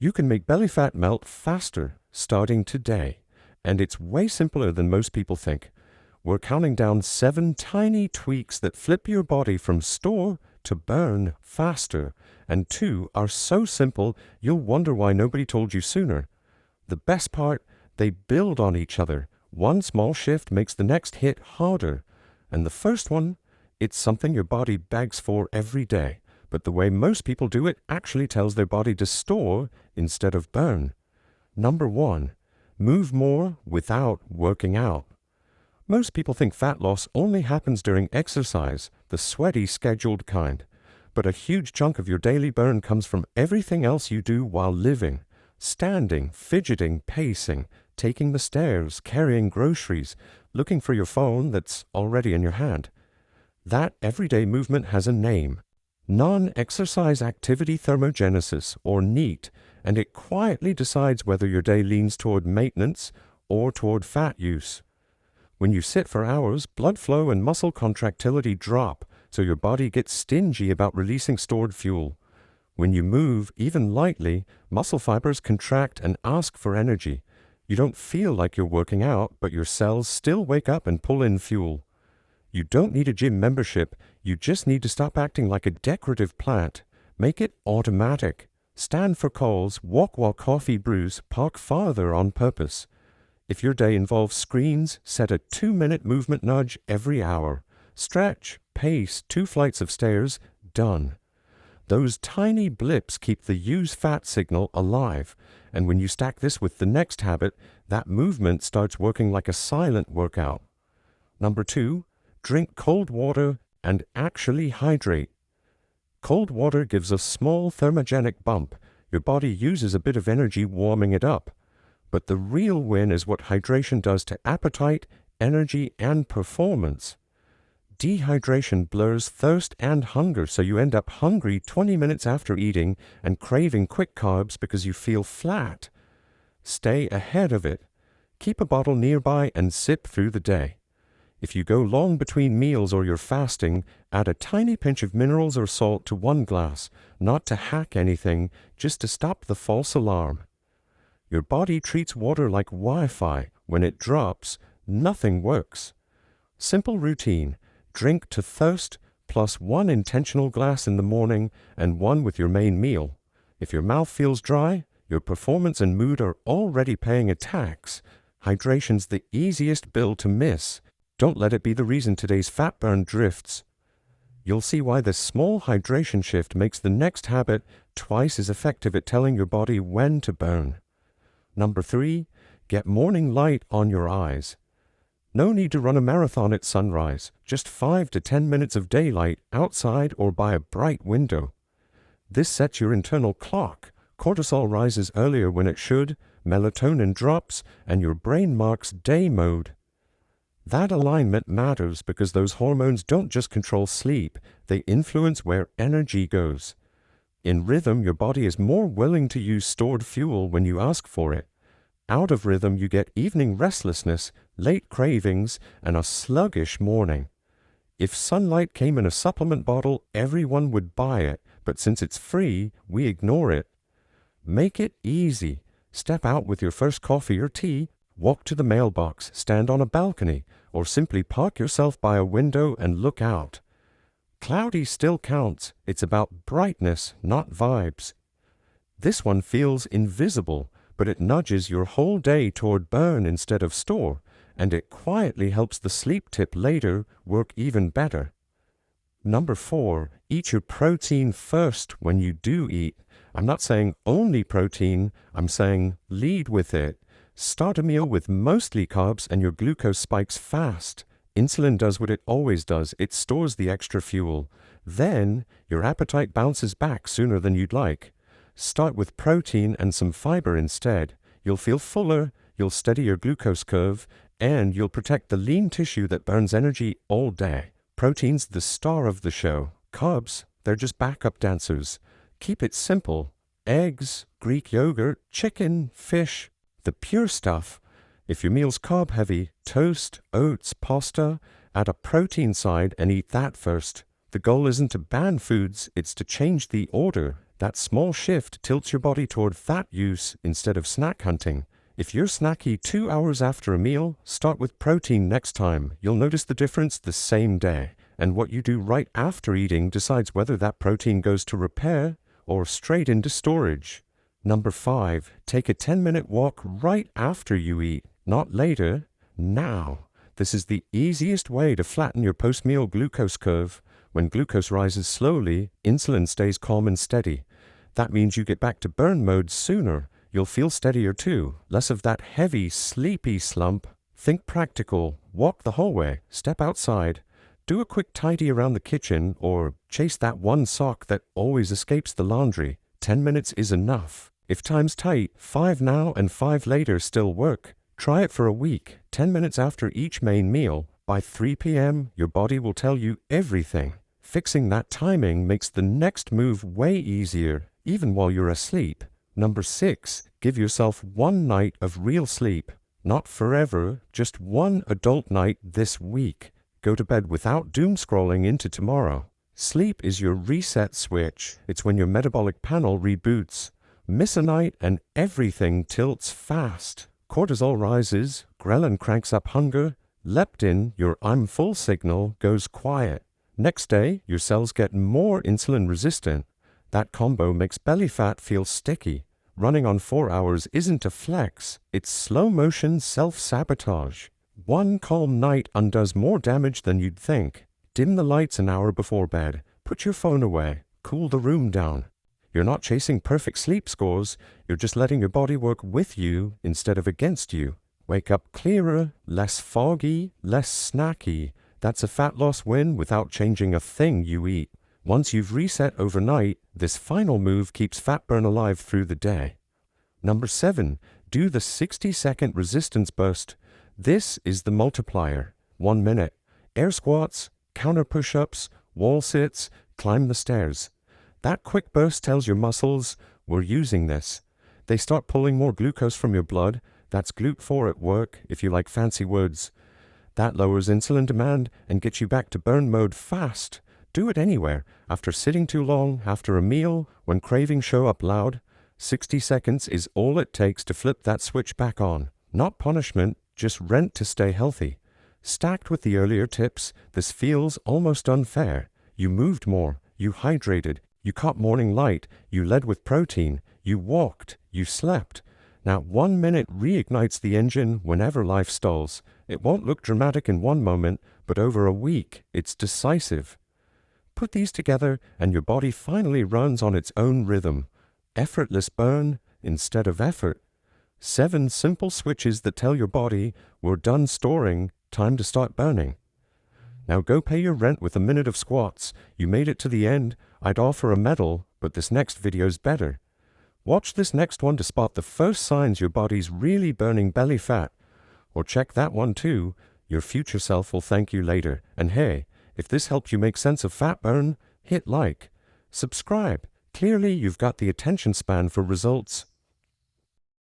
You can make belly fat melt faster starting today, and it's way simpler than most people think. We're counting down 7 tiny tweaks that flip your body from store to burn faster, and 2 are so simple you'll wonder why nobody told you sooner. The best part, they build on each other. One small shift makes the next hit harder, and the first one, it's something your body begs for every day, but the way most people do it actually tells their body to store instead of burn. Number 1, move more without working out. Most people think fat loss only happens during exercise, the sweaty, scheduled kind. But a huge chunk of your daily burn comes from everything else you do while living. Standing, fidgeting, pacing, taking the stairs, carrying groceries, looking for your phone that's already in your hand. That everyday movement has a name. Non-exercise activity thermogenesis, or NEAT, and it quietly decides whether your day leans toward maintenance or toward fat use. When you sit for hours, blood flow and muscle contractility drop, so your body gets stingy about releasing stored fuel. When you move, even lightly, muscle fibers contract and ask for energy. You don't feel like you're working out, but your cells still wake up and pull in fuel. You don't need a gym membership, you just need to stop acting like a decorative plant. Make it automatic. Stand for calls, walk while coffee brews, park farther on purpose. If your day involves screens, set a 2-minute movement nudge every hour. Stretch, pace, 2 flights of stairs, done. Those tiny blips keep the use fat signal alive, and when you stack this with the next habit, that movement starts working like a silent workout. Number 2, drink cold water and actually hydrate. Cold water gives a small thermogenic bump. Your body uses a bit of energy warming it up. But the real win is what hydration does to appetite, energy, and performance. Dehydration blurs thirst and hunger, so you end up hungry 20 minutes after eating and craving quick carbs because you feel flat. Stay ahead of it. Keep a bottle nearby and sip through the day. If you go long between meals or you're fasting, add a tiny pinch of minerals or salt to 1 glass, not to hack anything, just to stop the false alarm. Your body treats water like Wi-Fi. When it drops, nothing works. Simple routine. Drink to thirst, plus 1 intentional glass in the morning and 1 with your main meal. If your mouth feels dry, your performance and mood are already paying a tax. Hydration's the easiest bill to miss. Don't let it be the reason today's fat burn drifts. You'll see why this small hydration shift makes the next habit twice as effective at telling your body when to burn. Number 3, get morning light on your eyes. No need to run a marathon at sunrise, just 5 to 10 minutes of daylight outside or by a bright window. This sets your internal clock. Cortisol rises earlier when it should, melatonin drops, and your brain marks day mode. That alignment matters because those hormones don't just control sleep, they influence where energy goes. In rhythm, your body is more willing to use stored fuel when you ask for it. Out of rhythm, you get evening restlessness, late cravings, and a sluggish morning. If sunlight came in a supplement bottle, everyone would buy it, but since it's free, we ignore it. Make it easy. Step out with your first coffee or tea, walk to the mailbox, stand on a balcony, or simply park yourself by a window and look out. Cloudy still counts. It's about brightness, not vibes. This one feels invisible, but it nudges your whole day toward burn instead of store, and it quietly helps the sleep tip later work even better. Number 4, eat your protein first when you do eat. I'm not saying only protein, I'm saying lead with it. Start a meal with mostly carbs and your glucose spikes fast. Insulin does what it always does, it stores the extra fuel. Then, your appetite bounces back sooner than you'd like. Start with protein and some fiber instead. You'll feel fuller, you'll steady your glucose curve, and you'll protect the lean tissue that burns energy all day. Protein's the star of the show. Carbs, they're just backup dancers. Keep it simple. Eggs, Greek yogurt, chicken, fish, the pure stuff. If your meal's carb-heavy, toast, oats, pasta, add a protein side and eat that first. The goal isn't to ban foods, it's to change the order. That small shift tilts your body toward fat use instead of snack hunting. If you're snacky 2 hours after a meal, start with protein next time. You'll notice the difference the same day. And what you do right after eating decides whether that protein goes to repair or straight into storage. Number 5, take a 10-minute walk right after you eat, not later, now. This is the easiest way to flatten your post-meal glucose curve. When glucose rises slowly, insulin stays calm and steady. That means you get back to burn mode sooner. You'll feel steadier too, less of that heavy, sleepy slump. Think practical, walk the hallway, step outside, do a quick tidy around the kitchen, or chase that one sock that always escapes the laundry. 10 minutes is enough. If time's tight, 5 now and 5 later still work. Try it for a week, 10 minutes after each main meal. By 3 p.m., your body will tell you everything. Fixing that timing makes the next move way easier, even while you're asleep. Number 6, give yourself one night of real sleep. Not forever, just one adult night this week. Go to bed without doom scrolling into tomorrow. Sleep is your reset switch. It's when your metabolic panel reboots. Miss a night and everything tilts fast. Cortisol rises, ghrelin cranks up hunger, leptin, your I'm full signal, goes quiet. Next day, your cells get more insulin resistant. That combo makes belly fat feel sticky. Running on 4 hours isn't a flex, it's slow motion self-sabotage. One calm night undoes more damage than you'd think. Dim the lights an hour before bed. Put your phone away. Cool the room down. You're not chasing perfect sleep scores, you're just letting your body work with you instead of against you. Wake up clearer, less foggy, less snacky. That's a fat loss win without changing a thing you eat. Once you've reset overnight, this final move keeps fat burn alive through the day. Number 7, do the 60-second resistance burst. This is the multiplier. 1 minute. Air squats, counter push-ups, wall sits, climb the stairs. That quick burst tells your muscles, we're using this. They start pulling more glucose from your blood. That's GLUT4 at work, if you like fancy words. That lowers insulin demand and gets you back to burn mode fast. Do it anywhere, after sitting too long, after a meal, when cravings show up loud. 60 seconds is all it takes to flip that switch back on. Not punishment, just rent to stay healthy. Stacked with the earlier tips, this feels almost unfair. You moved more, you hydrated, you caught morning light, you led with protein, you walked, you slept. Now 1 minute reignites the engine whenever life stalls. It won't look dramatic in one moment, but over a week, it's decisive. Put these together and your body finally runs on its own rhythm. Effortless burn instead of effort. 7 simple switches that tell your body, we're done storing, time to start burning. Now go pay your rent with a minute of squats. You made it to the end. I'd offer a medal, but this next video's better. Watch this next one to spot the first signs your body's really burning belly fat. Or check that one too. Your future self will thank you later. And hey, if this helped you make sense of fat burn, hit like. Subscribe. Clearly you've got the attention span for results.